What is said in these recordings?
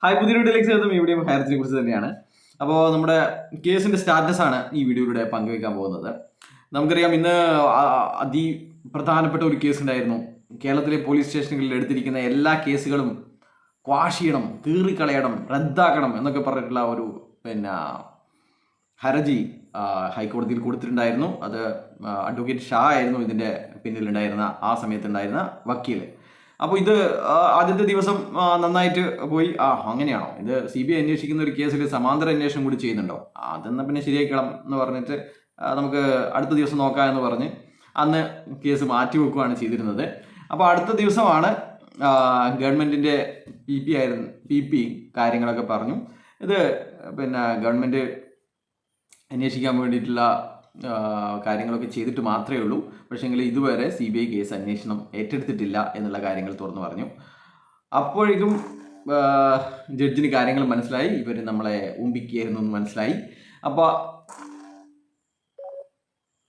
Hi, പുതിയ വീഡിയോയിലേക്ക് സ്വാഗതം. ഇവിടെയും ഹയർത്തിനെ കുറിച്ച് തന്നെയാണ്. അപ്പോൾ നമ്മുടെ കേസിന്റെ സ്റ്റാറ്റസ് ആണ് ഈ വീഡിയോയിലൂടെ പങ്കുവയ്ക്കാൻ പോകുന്നത്. നമുക്കറിയാം, ഇന്ന് അതിപ്രധാനപ്പെട്ട ഒരു കേസ് ഉണ്ടായിരുന്നു. കേരളത്തിലെ പോലീസ് സ്റ്റേഷനുകളിൽ എടുത്തിരിക്കുന്ന എല്ലാ കേസുകളും ക്വാഷ് ചെയ്യണം, കീറിക്കളയണം, റദ്ദാക്കണം എന്നൊക്കെ പറഞ്ഞിട്ടുള്ള ഒരു ഹർജി ഹൈക്കോടതിയിൽ കൊടുത്തിട്ടുണ്ടായിരുന്നു. അത് അഡ്വക്കേറ്റ് ഷാ ആയിരുന്നു ഇതിൻ്റെ പിന്നിലുണ്ടായിരുന്ന ആ സമയത്തുണ്ടായിരുന്ന വക്കീൽ. അപ്പോൾ ഇത് ആദ്യത്തെ ദിവസം നന്നായിട്ട് പോയി. അങ്ങനെയാണോ, ഇത് CBI അന്വേഷിക്കുന്ന ഒരു കേസിൽ സമാന്തര അന്വേഷണം കൂടി ചെയ്യുന്നുണ്ടോ, അതെന്നാൽ പിന്നെ ശരിയാക്കണം എന്ന് പറഞ്ഞിട്ട് നമുക്ക് അടുത്ത ദിവസം നോക്കാം എന്ന് പറഞ്ഞ് അന്ന് കേസ് മാറ്റി വെക്കുകയാണ് ചെയ്തിരുന്നത്. അപ്പോൾ അടുത്ത ദിവസമാണ് ഗവൺമെൻറ്റിൻ്റെ PP കാര്യങ്ങളൊക്കെ പറഞ്ഞു. ഇത് ഗവൺമെൻറ് അന്വേഷിക്കാൻ വേണ്ടിയിട്ടുള്ള കാര്യങ്ങളൊക്കെ ചെയ്തിട്ട് മാത്രമേ ഉള്ളൂ. പക്ഷേങ്കിൽ ഇതുവരെ CBI കേസ് അന്വേഷണം ഏറ്റെടുത്തിട്ടില്ല എന്നുള്ള കാര്യങ്ങൾ തുറന്നു പറഞ്ഞു. അപ്പോഴേക്കും ജഡ്ജിന് കാര്യങ്ങൾ മനസ്സിലായി, ഇവർ നമ്മളെ ഊമ്പിക്കായിരുന്നു എന്ന് മനസ്സിലായി.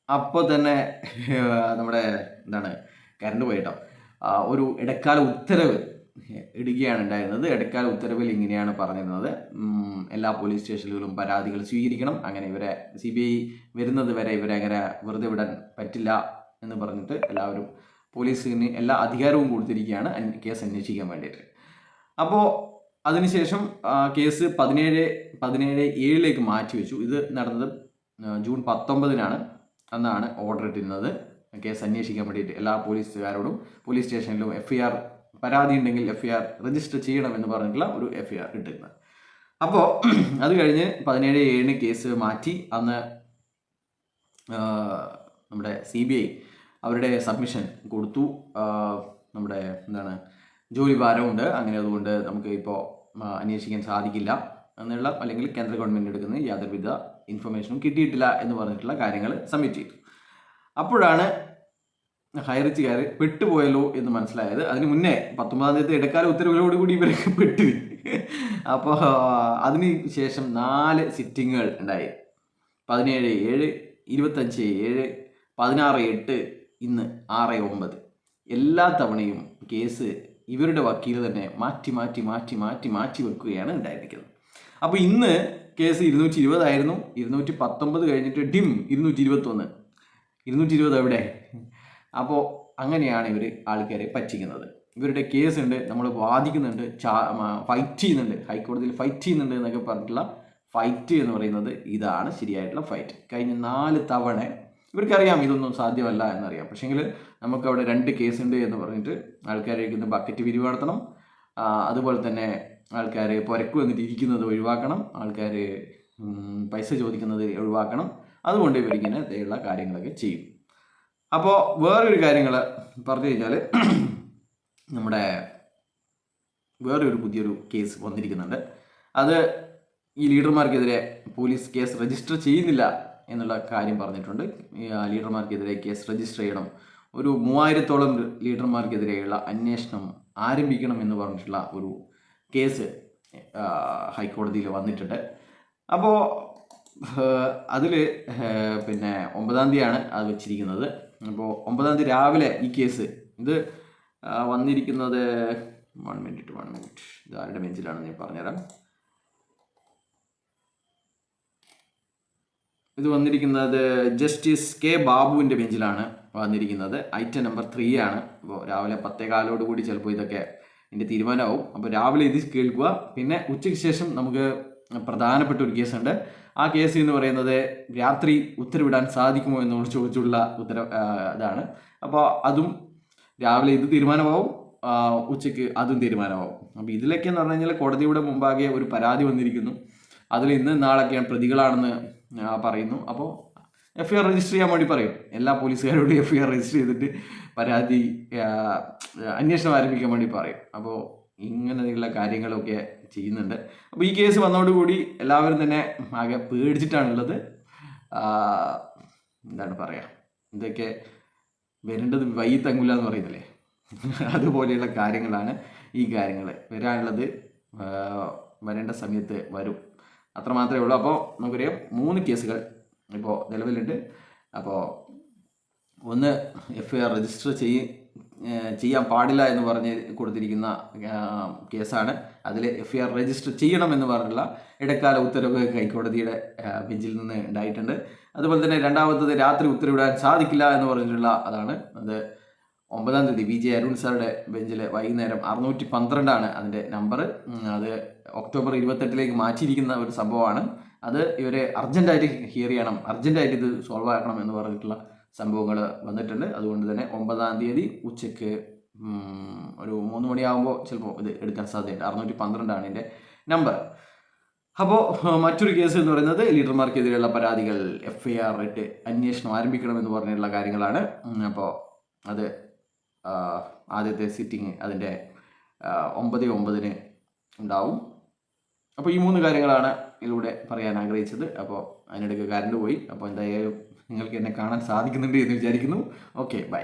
അപ്പോൾ തന്നെ നമ്മുടെ കറണ്ട് പോയിട്ടോ, ഒരു ഇടക്കാല ഉത്തരവ് ഇടുകയാണ് ഉണ്ടായിരുന്നത്. ഇടക്കാല ഉത്തരവിൽ ഇങ്ങനെയാണ് പറഞ്ഞിരുന്നത്: എല്ലാ പോലീസ് സ്റ്റേഷനുകളിലും പരാതികൾ സ്വീകരിക്കണം, അങ്ങനെ ഇവരെ CBI വരുന്നത് വരെ ഇവരെ അങ്ങനെ വെറുതെ വിടാൻ പറ്റില്ല എന്ന് പറഞ്ഞിട്ട് എല്ലാവരും പോലീസിന് എല്ലാ അധികാരവും കൊടുത്തിരിക്കുകയാണ് കേസ് അന്വേഷിക്കാൻ വേണ്ടിയിട്ട്. അപ്പോൾ അതിനുശേഷം കേസ് 17/7 മാറ്റിവെച്ചു. ഇത് നടന്നത് ജൂൺ 19 അന്നാണ് ഓർഡർ ഇട്ടിരുന്നത്. കേസ് അന്വേഷിക്കാൻ വേണ്ടിയിട്ട് എല്ലാ പോലീസുകാരോടും പോലീസ് സ്റ്റേഷനിലും FIR പരാതി ഉണ്ടെങ്കിൽ FIR രജിസ്റ്റർ ചെയ്യണമെന്ന് പറഞ്ഞിട്ടുള്ള ഒരു FIR ഇട്ടിരുന്നത്. അപ്പോൾ അത് കഴിഞ്ഞ് 17/7 കേസ് മാറ്റി. അന്ന് നമ്മുടെ CBI അവരുടെ സബ്മിഷൻ കൊടുത്തു. നമ്മുടെ ജോലി ഭാരമുണ്ട്, അങ്ങനെ അതുകൊണ്ട് നമുക്ക് ഇപ്പോൾ അന്വേഷിക്കാൻ സാധിക്കില്ല എന്നുള്ള, അല്ലെങ്കിൽ കേന്ദ്ര ഗവൺമെൻറ് എടുക്കുന്ന യാതൊരുവിധ ഇൻഫർമേഷനും കിട്ടിയിട്ടില്ല എന്ന് പറഞ്ഞിട്ടുള്ള കാര്യങ്ങൾ സബ്മിറ്റ് ചെയ്തു. അപ്പോഴാണ് ഹൈറിച്ചുകാർ പെട്ടുപോയല്ലോ എന്ന് മനസ്സിലായത്. അതിന് മുന്നേ 19 ഇടക്കാല ഉത്തരവിലോടുകൂടി ഇവരൊക്കെ പെട്ടു. അപ്പോൾ അതിന് ശേഷം 4 സിറ്റിങ്ങുകൾ ഉണ്ടായി. 17/7, 25/7, 16/8, ഇന്ന് 6/9. എല്ലാ തവണയും കേസ് ഇവരുടെ വക്കീൽ തന്നെ മാറ്റി മാറ്റി മാറ്റി മാറ്റി മാറ്റി വെക്കുകയാണ് ഉണ്ടായിരിക്കുന്നത്. അപ്പോൾ ഇന്ന് കേസ് 220 ആയിരുന്നു. 219 കഴിഞ്ഞിട്ട് 221. 220 എവിടെ? അപ്പോൾ അങ്ങനെയാണ് ഇവർ ആൾക്കാരെ പറ്റിക്കുന്നത്. ഇവരുടെ കേസ് ഉണ്ട്, നമ്മൾ വാദിക്കുന്നുണ്ട്, ഫൈറ്റ് ചെയ്യുന്നുണ്ട്, ഹൈക്കോടതിയിൽ ഫൈറ്റ് ചെയ്യുന്നുണ്ട് എന്നൊക്കെ പറഞ്ഞിട്ടുള്ള ഫൈറ്റ് എന്ന് പറയുന്നത് ഇതാണ് ശരിയായിട്ടുള്ള ഫൈറ്റ്. കഴിഞ്ഞ 4 തവണ ഇവർക്കറിയാം ഇതൊന്നും സാധ്യമല്ല എന്നറിയാം. പക്ഷേങ്കിൽ നമുക്കവിടെ 2 കേസുണ്ട് എന്ന് പറഞ്ഞിട്ട് ആൾക്കാരേക്കുന്ന ബക്കറ്റ് പിരിവ് നടത്തണം, അതുപോലെ തന്നെ ആൾക്കാർ പുരക്ക് വന്നിട്ട് ഇരിക്കുന്നത് ഒഴിവാക്കണം, ആൾക്കാർ പൈസ ചോദിക്കുന്നത് ഒഴിവാക്കണം. അതുകൊണ്ട് ഇവരിങ്ങനെ ഇതേയുള്ള കാര്യങ്ങളൊക്കെ ചെയ്യും. അപ്പോൾ വേറൊരു കാര്യങ്ങൾ പറഞ്ഞു കഴിഞ്ഞാൽ, നമ്മുടെ വേറൊരു പുതിയൊരു കേസ് വന്നിരിക്കുന്നുണ്ട്. അത് ഈ ലീഡർമാർക്കെതിരെ പോലീസ് കേസ് രജിസ്റ്റർ ചെയ്യുന്നില്ല എന്നുള്ള കാര്യം പറഞ്ഞിട്ടുണ്ട്. ലീഡർമാർക്കെതിരെ കേസ് രജിസ്റ്റർ ചെയ്യണം, ഒരു 3000-ഓളം ലീഡർമാർക്കെതിരെയുള്ള അന്വേഷണം ആരംഭിക്കണം എന്ന് പറഞ്ഞിട്ടുള്ള ഒരു കേസ് ഹൈക്കോടതിയിൽ വന്നിട്ടുണ്ട്. അപ്പോൾ അതിൽ 9-ാം തീയതിയാണ് അത് വെച്ചിരിക്കുന്നത്. അപ്പോൾ 9-ാം തീയതി രാവിലെ ഈ കേസ് ഇത് വന്നിരിക്കുന്നത് 1 മിനിറ്റ് ഇത് ആരുടെ ബെഞ്ചിലാണെന്ന് ഞാൻ പറഞ്ഞുതരാം. ഇത് വന്നിരിക്കുന്നത് ജസ്റ്റിസ് K. ബാബുവിൻ്റെ ബെഞ്ചിലാണ് വന്നിരിക്കുന്നത്. ഐറ്റം നമ്പർ 3 ആണ്. അപ്പോൾ രാവിലെ 10:15 ചിലപ്പോൾ ഇതൊക്കെ ഇതിൻ്റെ തീരുമാനമാവും. അപ്പോൾ രാവിലെ ഇത് കേൾക്കുക. പിന്നെ ഉച്ചയ്ക്ക് ശേഷം നമുക്ക് പ്രധാനപ്പെട്ട ഒരു കേസുണ്ട്. ആ കേസ് എന്ന് പറയുന്നത് രാത്രി ഉത്തരവിടാൻ സാധിക്കുമോ എന്ന് ചോദിച്ചുള്ള ഇതാണ്. അപ്പോൾ അതും രാവിലെ ഇത് തീരുമാനമാവും, ഉച്ചയ്ക്ക് അതും തീരുമാനമാവും. അപ്പോൾ ഇതിലൊക്കെ എന്ന് പറഞ്ഞു കഴിഞ്ഞാൽ കോടതിയുടെ മുമ്പാകെ ഒരു പരാതി വന്നിരിക്കുന്നു. അതിൽ ഇന്ന് നാളൊക്കെയാണ് പ്രതികളാണെന്ന് പറയുന്നു. അപ്പോൾ FIR രജിസ്റ്റർ ചെയ്യാൻ വേണ്ടി പറയും. എല്ലാ പോലീസുകാരോടും FIR രജിസ്റ്റർ ചെയ്തിട്ട് പരാതി അന്വേഷണം ആരംഭിക്കാൻ വേണ്ടി പറയും. അപ്പോൾ ഇങ്ങനെയുള്ള കാര്യങ്ങളൊക്കെ ചെയ്യുന്നുണ്ട്. അപ്പോൾ ഈ കേസ് വന്നതോടുകൂടി എല്ലാവരും തന്നെ ആകെ പേടിച്ചിട്ടാണുള്ളത്. ഇതൊക്കെ വരേണ്ടത് വൈകി തങ്ങില്ല എന്ന് പറയുന്നില്ലേ, അതുപോലെയുള്ള കാര്യങ്ങളാണ് ഈ കാര്യങ്ങൾ. വരാനുള്ളത് വരേണ്ട സമയത്ത് വരും, അത്ര മാത്രമേ ഉള്ളൂ. അപ്പോൾ നമുക്കറിയാം 3 കേസുകൾ ഇപ്പോൾ നിലവിലുണ്ട്. അപ്പോൾ ഒന്ന് FIR രജിസ്റ്റർ ചെയ്യാൻ പാടില്ല എന്ന് പറഞ്ഞ് കൊടുത്തിരിക്കുന്ന കേസാണ്. അതിൽ FIR രജിസ്റ്റർ ചെയ്യണമെന്ന് പറഞ്ഞുള്ള ഇടക്കാല ഉത്തരവ് ഹൈക്കോടതിയുടെ ബെഞ്ചിൽ നിന്ന് ഉണ്ടായിട്ടുണ്ട്. അതുപോലെ തന്നെ രണ്ടാമത്തത് രാത്രി ഉത്തരവിടാൻ സാധിക്കില്ല എന്ന് പറഞ്ഞിട്ടുള്ള അതാണ്. അത് 9-ാം തീയതി VJ അരുൺ സാറുടെ ബെഞ്ചിൽ വൈകുന്നേരം 612 അതിൻ്റെ നമ്പർ. അത് ഒക്ടോബർ 28 മാറ്റിയിരിക്കുന്ന ഒരു സംഭവമാണ്. അത് ഇവരെ അർജൻറ്റായിട്ട് ഹിയർ ചെയ്യണം, അർജൻറ്റായിട്ട് ഇത് സോൾവ് ആക്കണം എന്ന് പറഞ്ഞിട്ടുള്ള സംഭവങ്ങൾ വന്നിട്ടുണ്ട്. അതുകൊണ്ട് തന്നെ 9-ാം തീയതി ഉച്ചയ്ക്ക് ഒരു 3 മണിയാകുമ്പോൾ ചിലപ്പോൾ ഇത് എടുക്കാൻ സാധ്യതയുണ്ട്. 612 ഇതിൻ്റെ നമ്പർ. അപ്പോൾ മറ്റൊരു കേസ് എന്ന് പറയുന്നത് ലീഡർമാർക്കെതിരെയുള്ള പരാതികൾ FIR ഇട്ട് അന്വേഷണം ആരംഭിക്കണമെന്ന് പറഞ്ഞിട്ടുള്ള കാര്യങ്ങളാണ്. അപ്പോൾ അത് ആദ്യത്തെ സിറ്റിംഗ് അതിൻ്റെ 9/9 ഉണ്ടാവും. അപ്പോൾ ഈ 3 കാര്യങ്ങളാണ് ഇതിലൂടെ പറയാൻ ആഗ്രഹിച്ചത്. അപ്പോൾ അതിനിടയ്ക്ക് കറണ്ട് പോയി. അപ്പോൾ എന്തായാലും നിങ്ങൾക്ക് എന്നെ കാണാൻ സാധിക്കുന്നുണ്ട് എന്ന് വിചാരിക്കുന്നു. Okay, by.